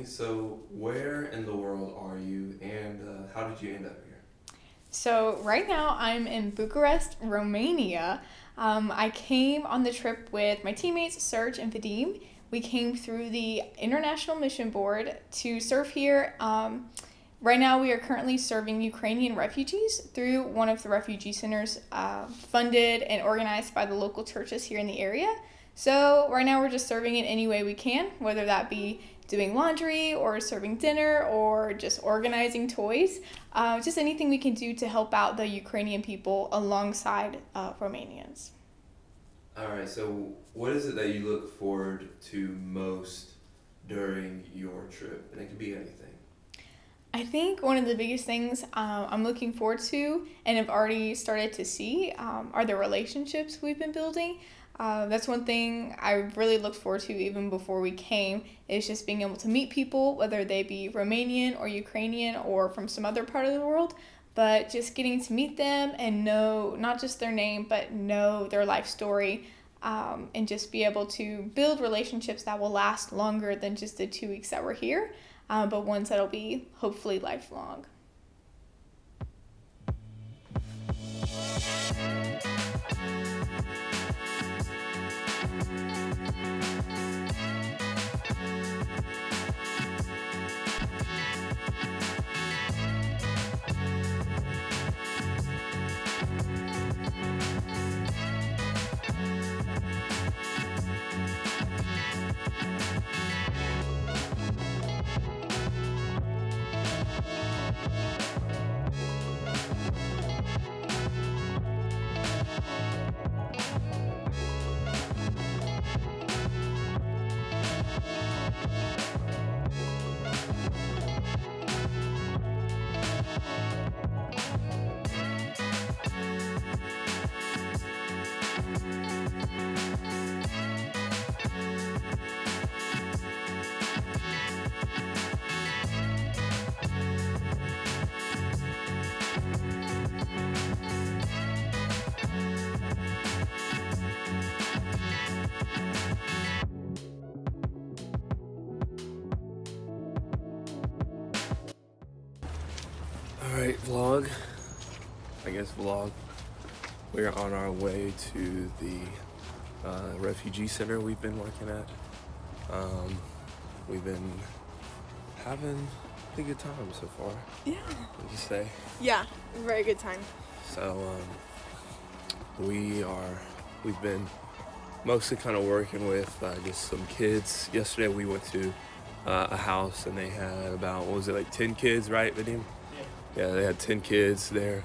So, where in the world are you, and how did you end up here? So right now I'm in Bucharest, Romania. I came on the trip with my teammates Serge and Vadim. We came through the International Mission Board to serve here. Right now we are currently serving Ukrainian refugees through one of the refugee centers funded and organized by the local churches here in the area. So right now we're just serving in any way we can, whether that be doing laundry or serving dinner or just organizing toys. Just anything we can do to help out the Ukrainian people alongside Romanians. All right, so what is it that you look forward to most during your trip? And it could be anything. I think one of the biggest things I'm looking forward to and have already started to see are the relationships we've been building. That's one thing I really looked forward to even before we came, is just being able to meet people, whether they be Romanian or Ukrainian or from some other part of the world, but just getting to meet them and know not just their name, but know their life story, and just be able to build relationships that will last longer than just the 2 weeks that we're here, but ones that'll be hopefully lifelong. All right, vlog. I guess vlog. We're on our way to the refugee center we've been working at. We've been having a good time so far. Yeah. What would you say? Yeah, very good time. So we've been mostly kind of working with just some kids. Yesterday we went to a house and they had about, what was it, like 10 kids, right, Vadim? Yeah, they had 10 kids there,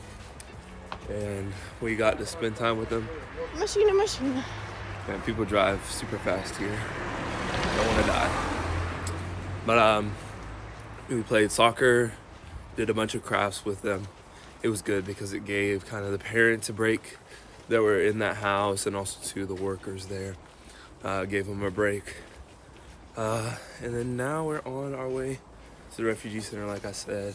and we got to spend time with them. Machine. And people drive super fast here. Don't want to die. But we played soccer, did a bunch of crafts with them. It was good because it gave kind of the parents a break that were in that house, and also to the workers there. Gave them a break. And then now we're on our way to the refugee center, like I said.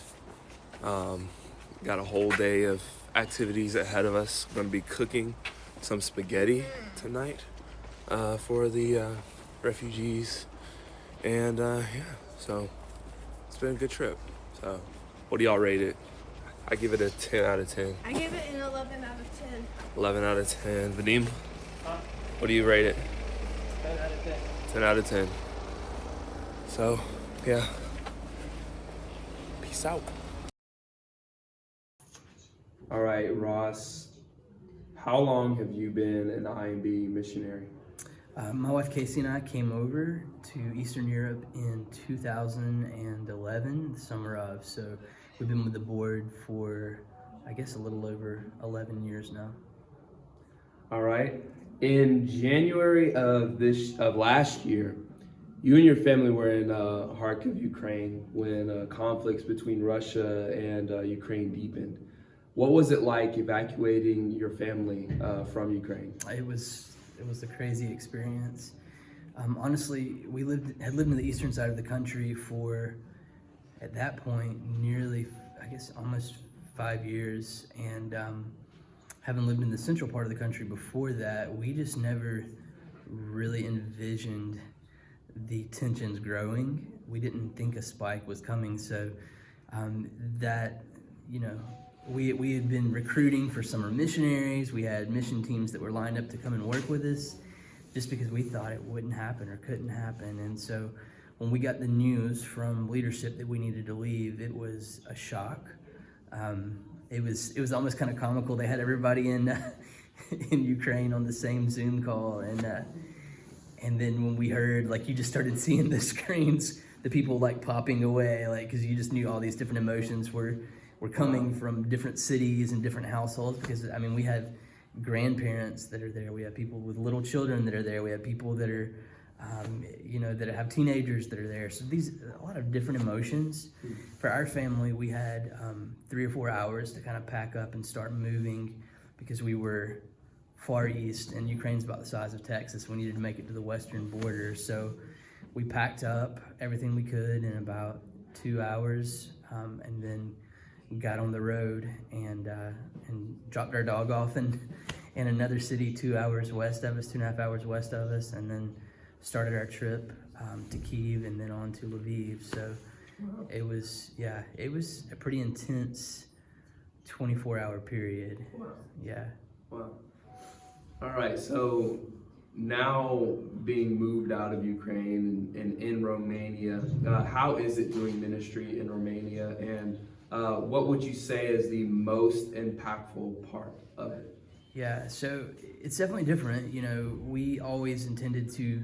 Got a whole day of activities ahead of us. We're gonna be cooking some spaghetti tonight for the refugees, and yeah, so it's been a good trip. So, what do y'all rate it? I give it a 10 out of 10. I give it an 11 out of 10. 11 out of 10. Vadim, what do you rate it? 10 out of 10. 10 out of 10. So, yeah. Peace out. All right, Ross, how long have you been an IMB missionary? My wife Casey and I came over to Eastern Europe in 2011, the summer of. So we've been with the board for, I guess, a little over 11 years now. All right. In January of last year, you and your family were in Kharkiv, Ukraine, when conflicts between Russia and Ukraine deepened. What was it like evacuating your family from Ukraine? It was a crazy experience. Honestly, we had lived in the eastern side of the country for, at that point, nearly, I guess, almost 5 years, and having lived in the central part of the country before that, we just never really envisioned the tensions growing we didn't think a spike was coming. So that, you know, we had been recruiting for summer missionaries. We had mission teams that were lined up to come and work with us, just because we thought it wouldn't happen or couldn't happen. And so when we got the news from leadership that we needed to leave, it was a shock. It was almost kind of comical. They had everybody in in Ukraine on the same Zoom call, and then when we heard, like, you just started seeing the screens, the people like popping away, like, because you just knew all these different emotions were coming from different cities and different households. Because I mean, we have grandparents that are there, we have people with little children that are there, we have people that are you know, that have teenagers that are there. So a lot of different emotions. For our family, we had 3 or 4 hours to kind of pack up and start moving, because we were far east, and Ukraine's about the size of Texas. We needed to make it to the western border. So we packed up everything we could in about 2 hours, and then got on the road and dropped our dog off in another city 2 hours west of us, 2.5 hours west of us, and then started our trip to Kyiv and then on to Lviv. So it was a pretty intense 24-hour period. Wow. Yeah. Wow. All right, so now being moved out of Ukraine and in Romania, how is it doing ministry in Romania, and what would you say is the most impactful part of it? Yeah, so it's definitely different. You know, we always intended to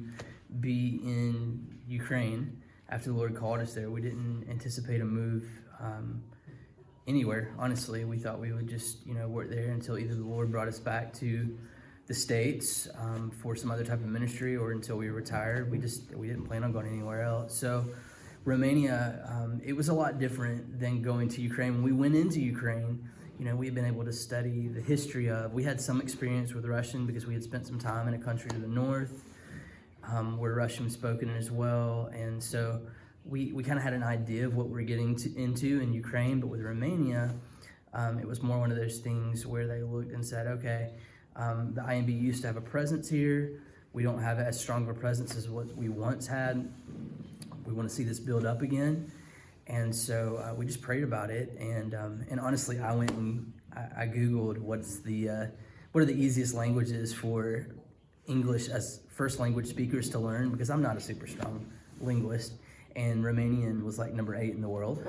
be in Ukraine after the Lord called us there. We didn't anticipate a move anywhere, honestly. We thought we would just, you know, work there until either the Lord brought us back to the States for some other type of ministry, or until we retired. We didn't plan on going anywhere else. So Romania, it was a lot different than going to Ukraine. When we went into Ukraine, you know, we had been able to study the history of, we had some experience with Russian because we had spent some time in a country to the north where Russian was spoken as well. And so we kind of had an idea of what we're getting into in Ukraine. But with Romania, it was more one of those things where they looked and said, okay, the IMB used to have a presence here. We don't have as strong of a presence as what we once had. We want to see this build up again. And so we just prayed about it, and honestly, I went and I Googled what are the easiest languages for English as first language speakers to learn, because I'm not a super strong linguist, and Romanian was like number 8 in the world.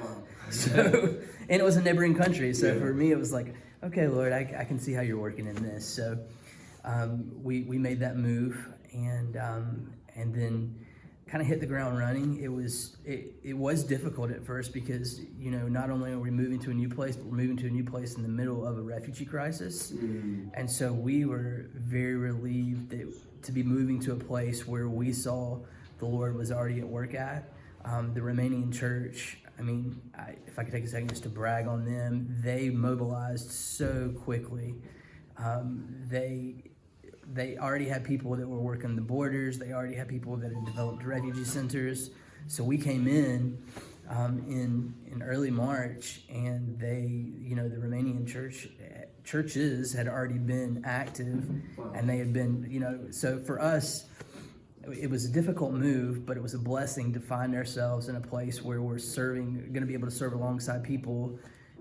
So, and it was a neighboring country, so for me it was like, okay, Lord, I can see how you're working in this. So we made that move, and then kind of hit the ground running. It was difficult at first because, you know, not only are we moving to a new place, but we're moving to a new place in the middle of a refugee crisis. And so we were very relieved to be moving to a place where we saw the Lord was already at work at. The Romanian church, I mean, if I could take a second just to brag on them, they mobilized so quickly. They already had people that were working the borders. They already had people that had developed refugee centers. So we came in early March, and they, you know, the Romanian churches had already been active, and they had been, you know, so for us, it was a difficult move, but it was a blessing to find ourselves in a place where we're going to be able to serve alongside people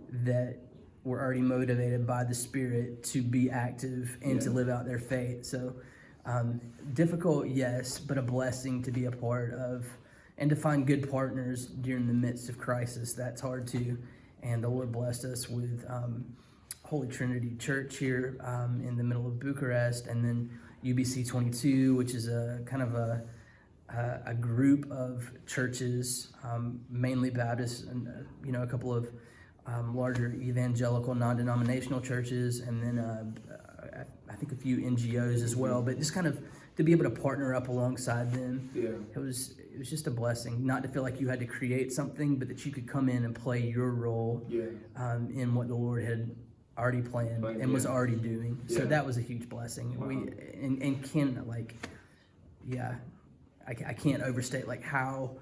that were already motivated by the Spirit to be active and to live out their faith. So difficult, yes, but a blessing to be a part of, and to find good partners during the midst of crisis. That's hard too. And the Lord blessed us with Holy Trinity Church here in the middle of Bucharest, and then UBC 22, which is a kind of a group of churches, mainly Baptist, and you know, a couple of larger evangelical non-denominational churches, and then I think a few NGOs as well. But just kind of to be able to partner up alongside them, it was just a blessing. Not to feel like you had to create something, but that you could come in and play your role in what the Lord had already planned and was already doing. So that was a huge blessing. I can't overstate like how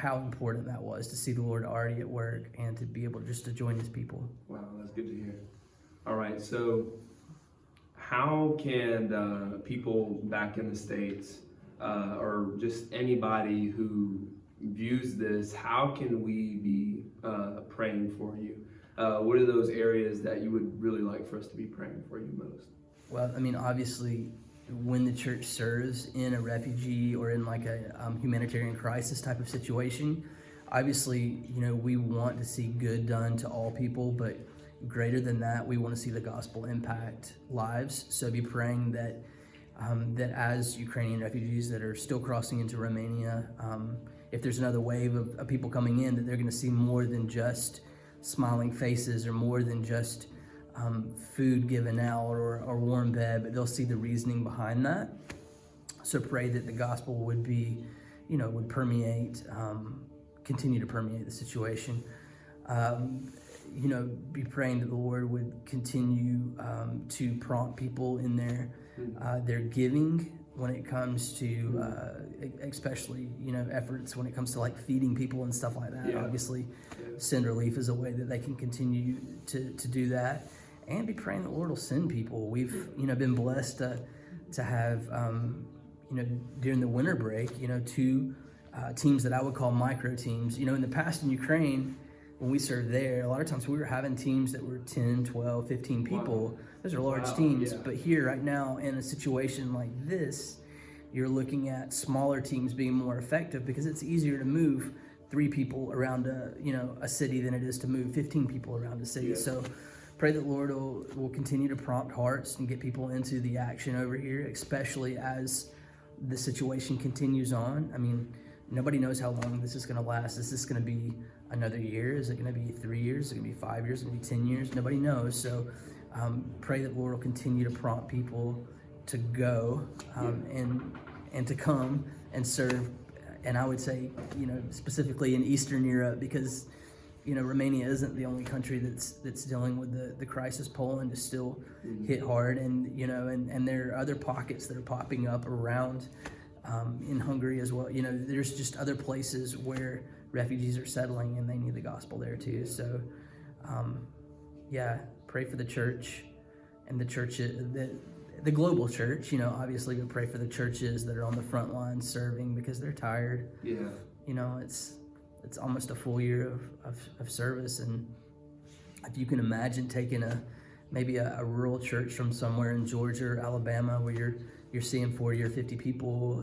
important that was to see the Lord already at work and to be able just to join His people. Wow, that's good to hear. All right, so how can people back in the States or just anybody who views this, how can we be praying for you? What are those areas that you would really like for us to be praying for you most? Well, I mean, obviously, when the church serves in a refugee or in like a humanitarian crisis type of situation, obviously, we want to see good done to all people, but greater than that, we want to see the gospel impact lives. So be praying that that as Ukrainian refugees that are still crossing into Romania, if there's another wave of people coming in, that they're going to see more than just smiling faces or more than just food given out or warm bed, but they'll see the reasoning behind that. So pray that the gospel would be, would permeate, continue to permeate the situation. Be praying that the Lord would continue to prompt people in their giving when it comes to, especially, efforts when it comes to like feeding people and stuff like that. Yeah. Obviously, Send Relief is a way that they can continue to do that. And be praying the Lord will send people. We've, been blessed to have, during the winter break, 2 teams that I would call micro teams. In the past in Ukraine, when we served there, a lot of times we were having teams that were 10, 12, 15 people. Wow. Those are large teams. Yeah. But here right now, in a situation like this, you're looking at smaller teams being more effective because it's easier to move 3 people around a city than it is to move 15 people around a city. Yeah. So pray that Lord will continue to prompt hearts and get people into the action over here, especially as the situation continues on. I mean, nobody knows how long this is going to last. Is this going to be another year? Is it going to be 3 years? Is it going to be 5 years? Is it going to be 10 years? Nobody knows. So pray that Lord will continue to prompt people to go and to come and serve. And I would say, specifically in Eastern Europe, because Romania isn't the only country that's dealing with the crisis. Poland is still hit hard, and and there are other pockets that are popping up around in Hungary as well. There's just other places where refugees are settling, and they need the gospel there too. So, pray for the church and the church, the global church. Obviously, we pray for the churches that are on the front line serving because they're tired. Yeah. It's almost a full year of service, and if you can imagine taking maybe a rural church from somewhere in Georgia or Alabama where you're seeing 40 or 50 people,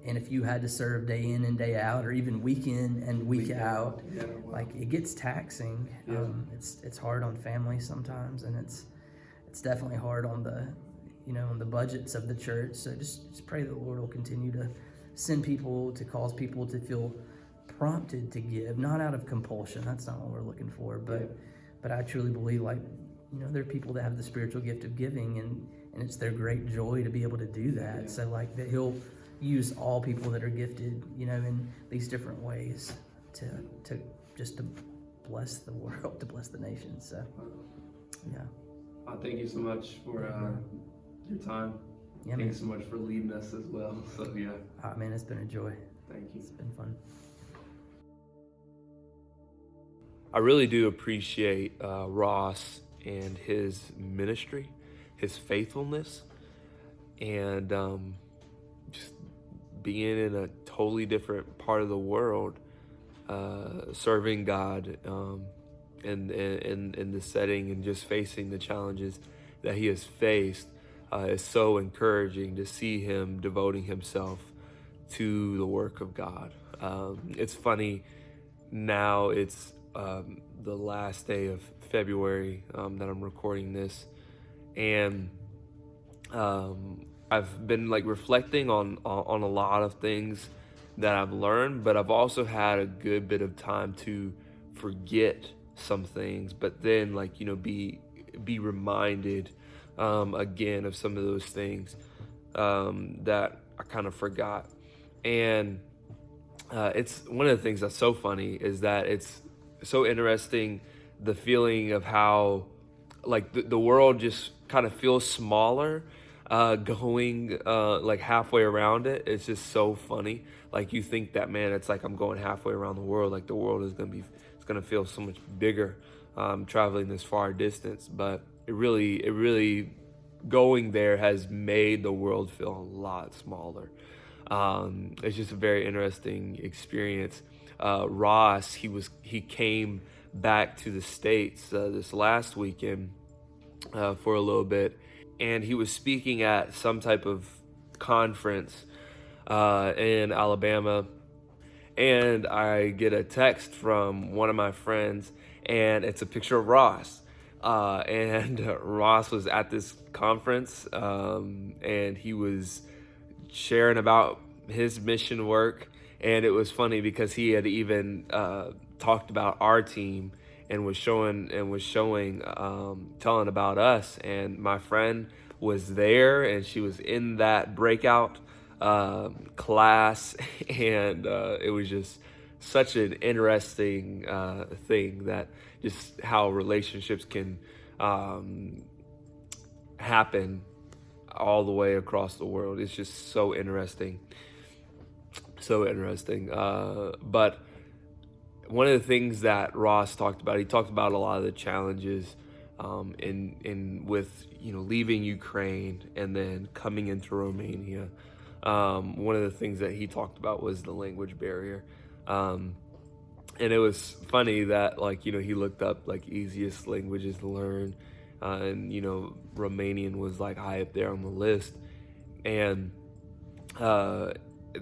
and if you had to serve day in and day out, or even week in and week out, like it gets taxing. Yeah. It's hard on families sometimes, and it's definitely hard on on the budgets of the church. So just pray that the Lord will continue to send people, to cause people to feel prompted to give, not out of compulsion. That's not what we're looking for, but I truly believe there are people that have the spiritual gift of giving, and it's their great joy to be able to do that. Yeah. So that He'll use all people that are gifted, in these different ways to bless the world, to bless the nation. So yeah. Thank you so much for your time. Yeah, Thank you so much for leading us as well. So yeah. Man, it's been a joy. Thank you. It's been fun. I really do appreciate Ross and his ministry, his faithfulness, and just being in a totally different part of the world, serving God in the setting and just facing the challenges that he has faced is so encouraging to see him devoting himself to the work of God. It's funny, now it's the last day of February that I'm recording this, and I've been reflecting on a lot of things that I've learned, but I've also had a good bit of time to forget some things, but then be reminded again of some of those things that I kind of forgot. And it's one of the things that's so funny is that it's so interesting, the feeling of how the world just kind of feels smaller going halfway around it. It's just so funny. You think that, man, it's I'm going halfway around the world, the world is gonna feel so much bigger traveling this far distance, but it really going there has made the world feel a lot smaller. It's just a very interesting experience. Ross, he came back to the States this last weekend for a little bit, and he was speaking at some type of conference in Alabama, and I get a text from one of my friends, and it's a picture of Ross. And Ross was at this conference, and he was sharing about his mission work. And it was funny because he had even talked about our team and was showing, telling about us. And my friend was there, and she was in that breakout class, and it was just such an interesting thing, that just how relationships can happen all the way across the world. It's just so interesting. But one of the things that Ross talked about, he talked about a lot of the challenges with leaving Ukraine and then coming into Romania. One of the things that he talked about was the language barrier. And it was funny that he looked up easiest languages to learn, and Romanian was high up there on the list. And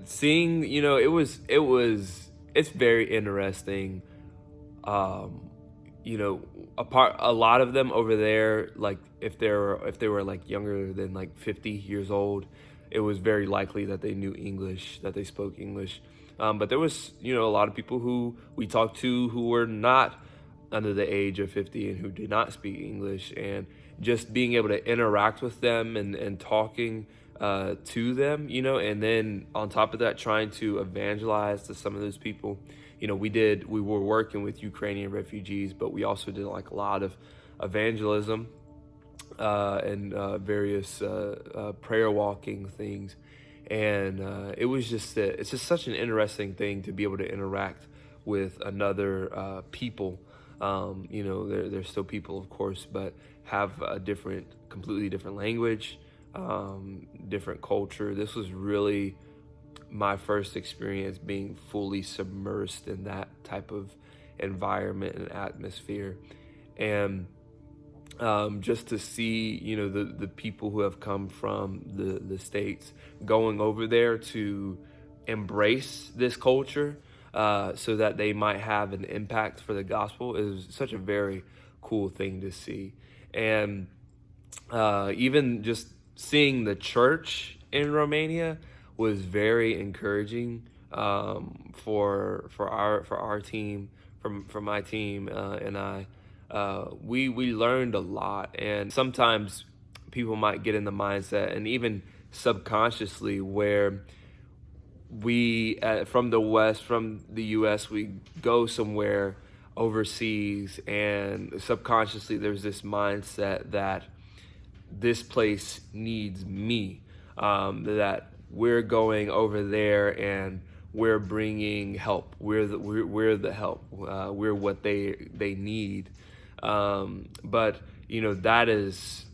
seeing it's very interesting. A lot of them over there, if they were younger than 50 years old, it was very likely that they knew English, that they spoke English. But there was, a lot of people who we talked to who were not under the age of 50 and who did not speak English, and just being able to interact with them and talking to them, and then on top of that, trying to evangelize to some of those people. We were working with Ukrainian refugees, but we also did a lot of evangelism and various prayer walking things. And it's just such an interesting thing to be able to interact with another people. They're still people, of course, but have a completely different language, different culture. This was really my first experience being fully submersed in that type of environment and atmosphere. And just to see, the people who have come from the States going over there to embrace this culture so that they might have an impact for the gospel is such a very cool thing to see. And even just seeing the church in Romania was very encouraging for our team, for my team and I. We learned a lot, and sometimes people might get in the mindset, and even subconsciously, where we from the US, we go somewhere overseas, and subconsciously there's this mindset that this place needs me, that we're going over there and we're bringing help. We're the help. We're what they need. But that is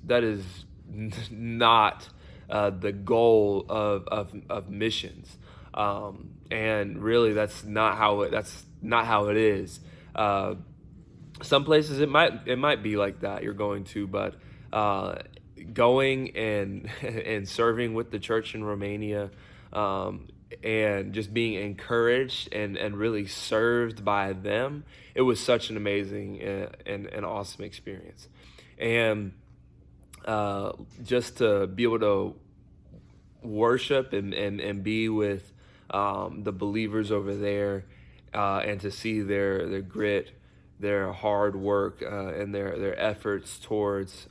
not the goal of missions. And really, that's not how it is. Some places it might be like that. You're going to, but going and serving with the church in Romania, and just being encouraged and really served by them, it was such an amazing and awesome experience. And just to be able to worship and be with the believers over there, and to see their grit, their hard work, and their efforts towards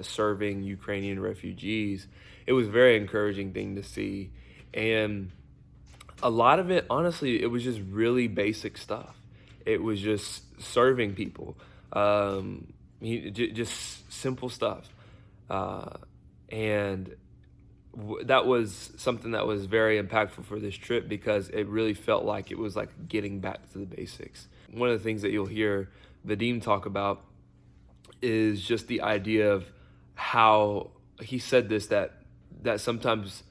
serving Ukrainian refugees, it was a very encouraging thing to see. And a lot of it, honestly, it was just really basic stuff. It was just serving people, just simple stuff. And that was something that was very impactful for this trip, because it really felt like it was like getting back to the basics. One of the things that you'll hear Vadim talk about is just the idea of how he said this, that sometimes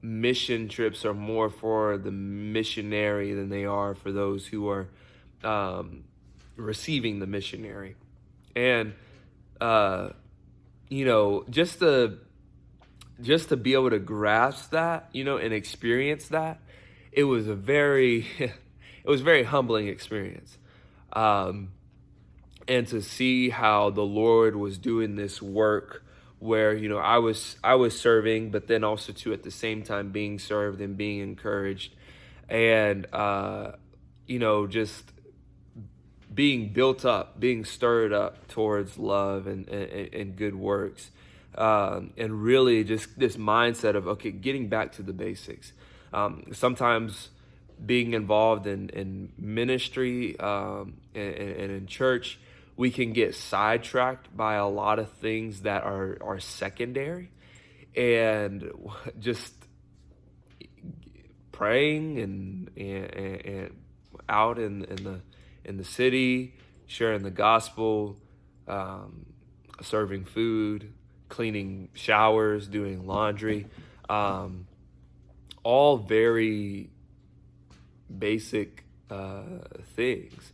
mission trips are more for the missionary than they are for those who are receiving the missionary. And just to be able to grasp that, and experience that, it was a very humbling experience. And to see how the Lord was doing this work where, I was serving, but then also too at the same time being served and being encouraged, and just being built up, being stirred up towards love and good works, and really just this mindset of, okay, getting back to the basics. Sometimes being involved in ministry and in church, we can get sidetracked by a lot of things that are secondary, and just praying and out in the city, sharing the gospel, serving food, cleaning showers, doing laundry, all very basic things.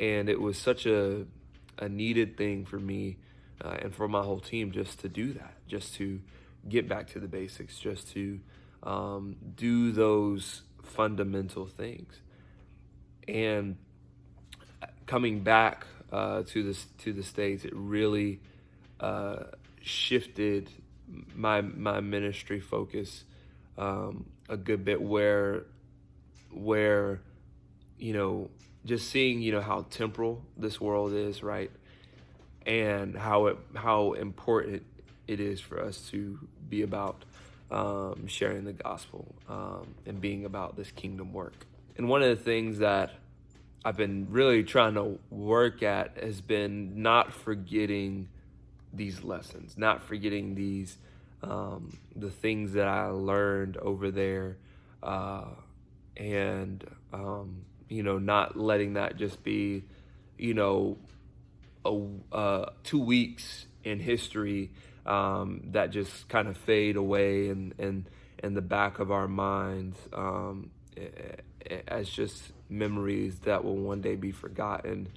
And it was such a needed thing for me and for my whole team just to do that, just to get back to the basics, just to do those fundamental things. And coming back to the States, it really shifted my ministry focus a good bit, where just seeing how temporal this world is, right, and how important it is for us to be about sharing the gospel and being about this kingdom work. And one of the things that I've been really trying to work at has been not forgetting these lessons, not forgetting these the things that I learned over there, and not letting that just be 2 weeks in history that just kind of fade away in the back of our minds as just memories that will one day be forgotten.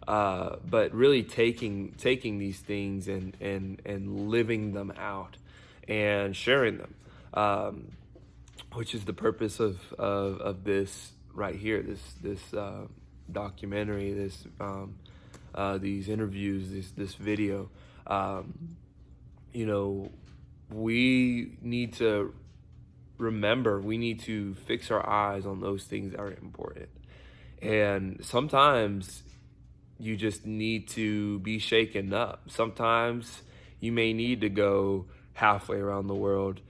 But really taking these things and living them out and sharing them, which is the purpose of this right here, this documentary, these interviews, this video. We need to remember, we need to fix our eyes on those things that are important. And sometimes you just need to be shaken up. Sometimes you may need to go halfway around the world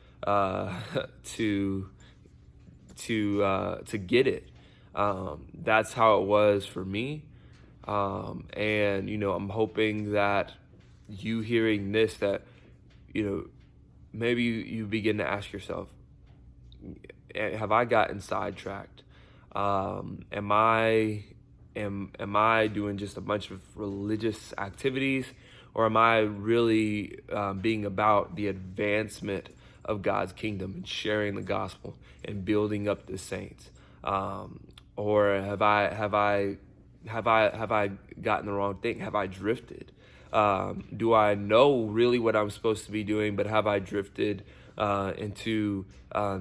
to get it. That's how it was for me. And I'm hoping that you hearing this, that maybe you begin to ask yourself, have I gotten sidetracked? Am I doing just a bunch of religious activities, or am I really being about the advancement of God's kingdom and sharing the gospel and building up the saints? Or have I gotten the wrong thing? Have I drifted? Do I know really what I'm supposed to be doing, but have I drifted into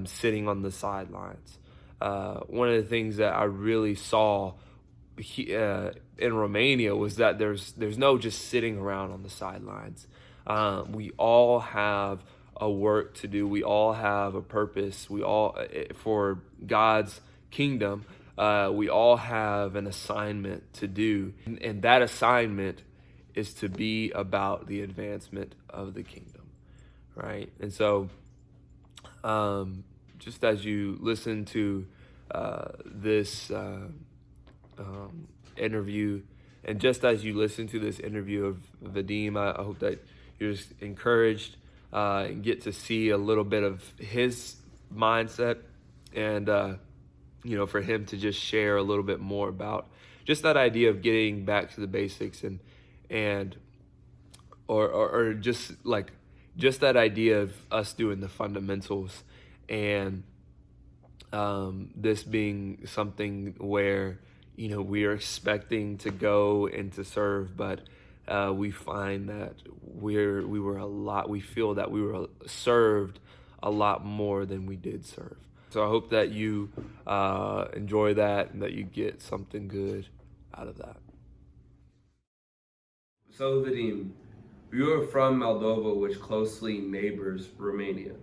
sitting on the sidelines? One of the things that I really saw in Romania was that there's no just sitting around on the sidelines. We all have a work to do. We all have a purpose. We all, for God's kingdom, we all have an assignment to do, and that assignment is to be about the advancement of the kingdom, right? And so just as you listen to this interview, and just as you listen to this interview of Vadim, I hope that you're just encouraged and get to see a little bit of his mindset, and for him to just share a little bit more about just that idea of getting back to the basics, or just like just that idea of us doing the fundamentals, and this being something where, you know, we are expecting to go and to serve, but we find that we feel that we were served a lot more than we did serve. So I hope that you enjoy that and that you get something good out of that. So Vadim, you are from Moldova, which closely neighbors Romania.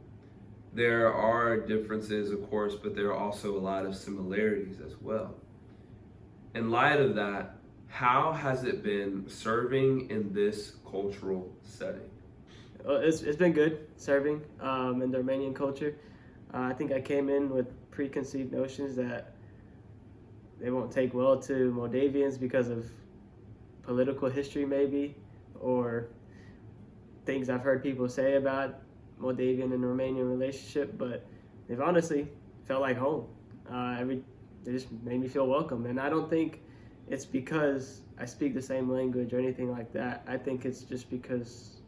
There are differences, of course, but there are also a lot of similarities as well. In light of that, how has it been serving in this cultural setting? Well, it's been good serving in the Romanian culture. I think I came in with preconceived notions that they won't take well to Moldavians because of political history maybe, or things I've heard people say about Moldavian and Romanian relationship, but they've honestly felt like home. They just made me feel welcome, and I don't think it's because I speak the same language or anything like that. I think it's just because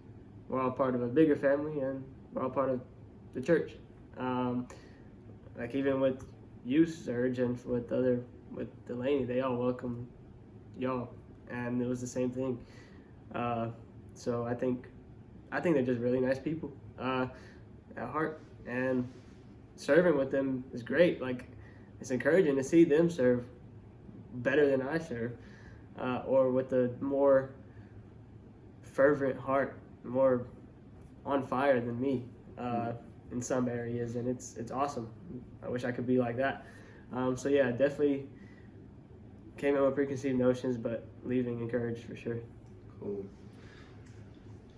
we're all part of a bigger family and we're all part of the church. Like even with you, Serge, and with Delanie, they all welcome y'all, and it was the same thing. So I think they're just really nice people at heart, and serving with them is great. Like, it's encouraging to see them serve better than I serve, or with a more fervent heart, more on fire than me in some areas, and it's awesome. I wish I could be like that. So yeah, definitely came in with preconceived notions, but leaving encouraged for sure. Cool.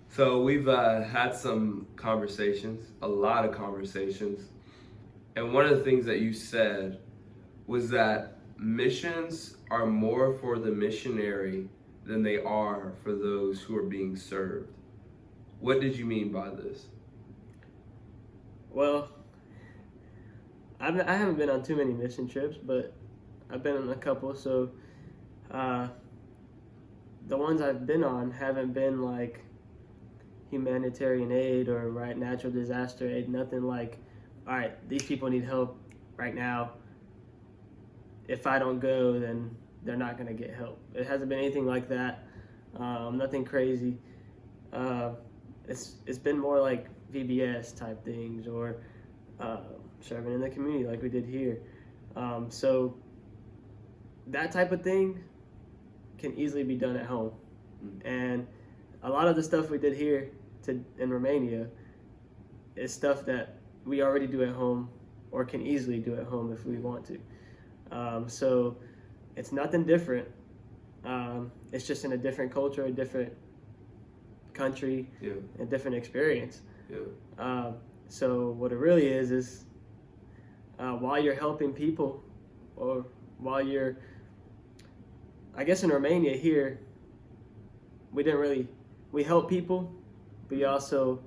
So we've had some conversations, a lot of conversations, and one of the things that you said was that missions are more for the missionary than they are for those who are being served. What did you mean by this? Well, I haven't been on too many mission trips, but I've been on a couple. So the ones I've been on haven't been like humanitarian aid or natural disaster aid. Nothing like, all right, these people need help right now. If I don't go, then they're not going to get help. It hasn't been anything like that. Nothing crazy. It's been more like VBS type things, or serving in the community like we did here. So that type of thing can easily be done at home. And a lot of the stuff we did here in Romania is stuff that we already do at home, or can easily do at home if we want to. So it's nothing different. It's just in a different culture, a different country, a different experience. So what it really is while you're helping people, or while you're, I guess in Romania here, we help people, but we also,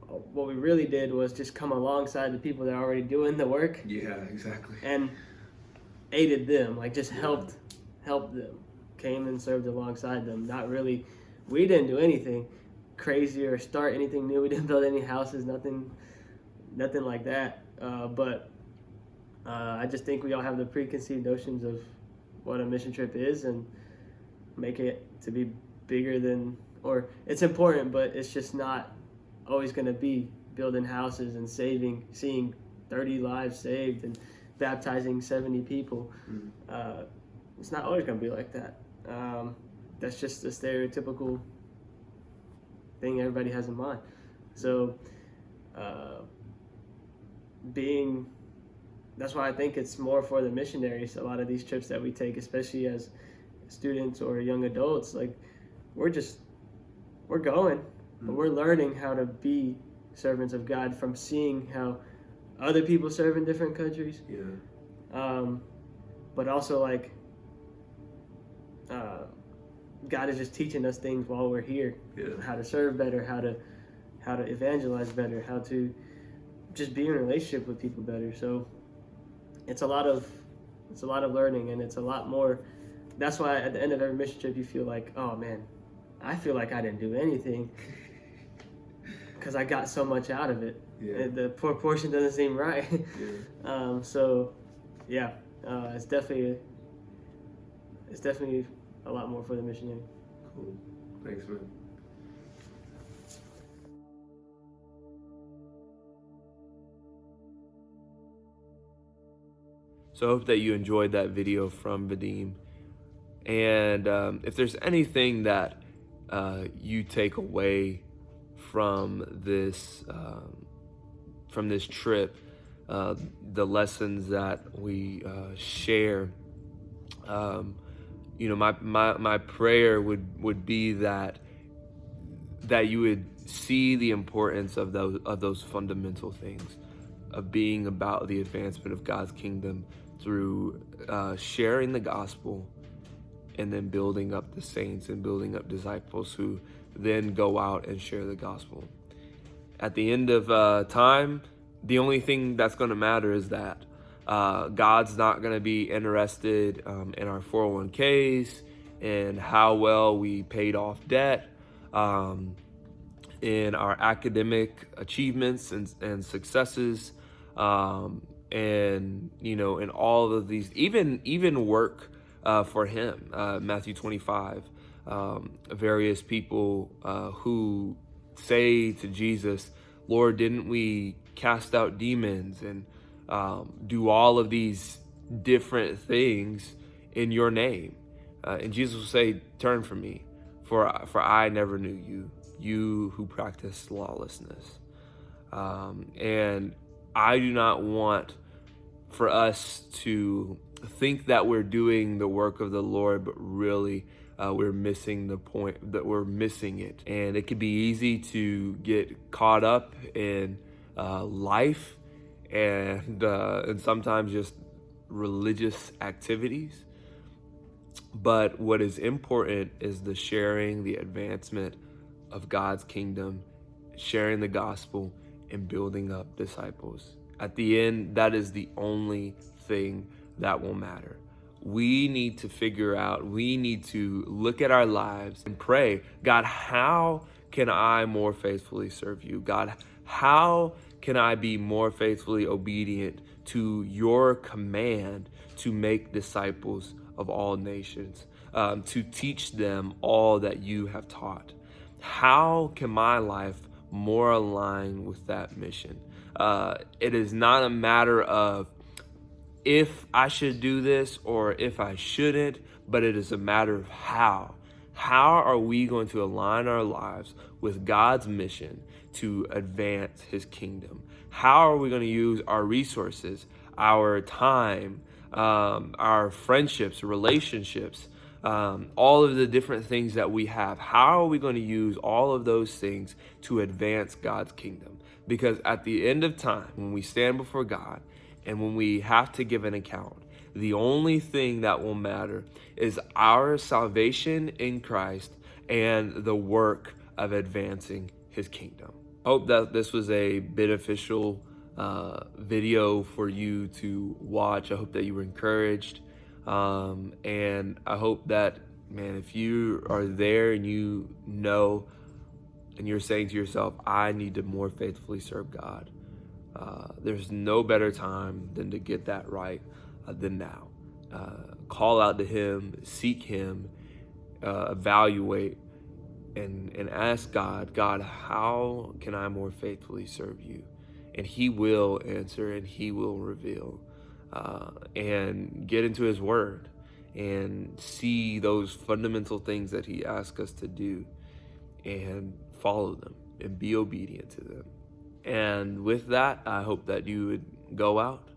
what we really did was just come alongside the people that are already doing the work. Yeah, exactly. And aided them, like just helped them, came and served alongside them. Not really, we didn't do anything crazy or start anything new. We didn't build any houses, nothing like that. But I just think we all have the preconceived notions of what a mission trip is, and make it to be bigger than, or it's important, but it's just not always going to be building houses and seeing 30 lives saved and baptizing 70 people. It's not always going to be like that. That's just a stereotypical thing everybody has in mind. So that's why I think it's more for the missionaries. A lot of these trips that we take, especially as students or young adults, like we're going, but we're learning how to be servants of God from seeing how other people serve in different countries. But also like God is just teaching us things while we're here. How to serve better, how to evangelize better, how to just be in a relationship with people better. So it's a lot of learning, and it's a lot more. That's why at the end of every mission trip you feel like, oh man, I feel like I didn't do anything. because I got so much out of it. Yeah. The proportion doesn't seem right. Yeah. So, yeah, it's definitely a lot more for the missionary. Cool. Thanks, man. So I hope that you enjoyed that video from Vadim. And if there's anything that you take away from this trip, the lessons that we share, my prayer would be that you would see the importance of those fundamental things, of being about the advancement of God's kingdom through sharing the gospel, and then building up the saints and building up disciples who then go out and share the gospel. At the end of time, the only thing that's going to matter is that God's not going to be interested in our 401ks and how well we paid off debt, in our academic achievements and successes, and in all of these, even work for him. Matthew 25, various people who say to Jesus, Lord, didn't we cast out demons and do all of these different things in your name? And Jesus will say, turn from me, for I never knew you, you who practice lawlessness. And I do not want for us to think that we're doing the work of the Lord, but really we're missing the point, that we're missing it. And it can be easy to get caught up in life and sometimes just religious activities. But what is important is the sharing, the advancement of God's kingdom, sharing the gospel, and building up disciples. At the end, that is the only thing that will matter. We need to figure out, we need to look at our lives and pray, God, how can I more faithfully serve you? God, how can I be more faithfully obedient to your command to make disciples of all nations, to teach them all that you have taught? How can my life more align with that mission? It is not a matter of if I should do this or if I shouldn't, but it is a matter of how. How are we going to align our lives with God's mission to advance his kingdom? How are we going to use our resources, our time, our friendships, relationships, all of the different things that we have? How are we going to use all of those things to advance God's kingdom? Because at the end of time, when we stand before God and when we have to give an account, the only thing that will matter is our salvation in Christ and the work of advancing his kingdom. I hope that this was a beneficial video for you to watch. I hope that you were encouraged. And I hope that, man, if you are there and you know and you're saying to yourself, I need to more faithfully serve God, there's no better time than to get that right than now. Call out to him, seek him, evaluate, and ask God, how can I more faithfully serve you? And he will answer and he will reveal. And get into his word and see those fundamental things that he asks us to do and follow them and be obedient to them. And with that, I hope that you would go out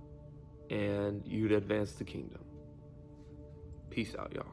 and you'd advance the kingdom. Peace out, y'all.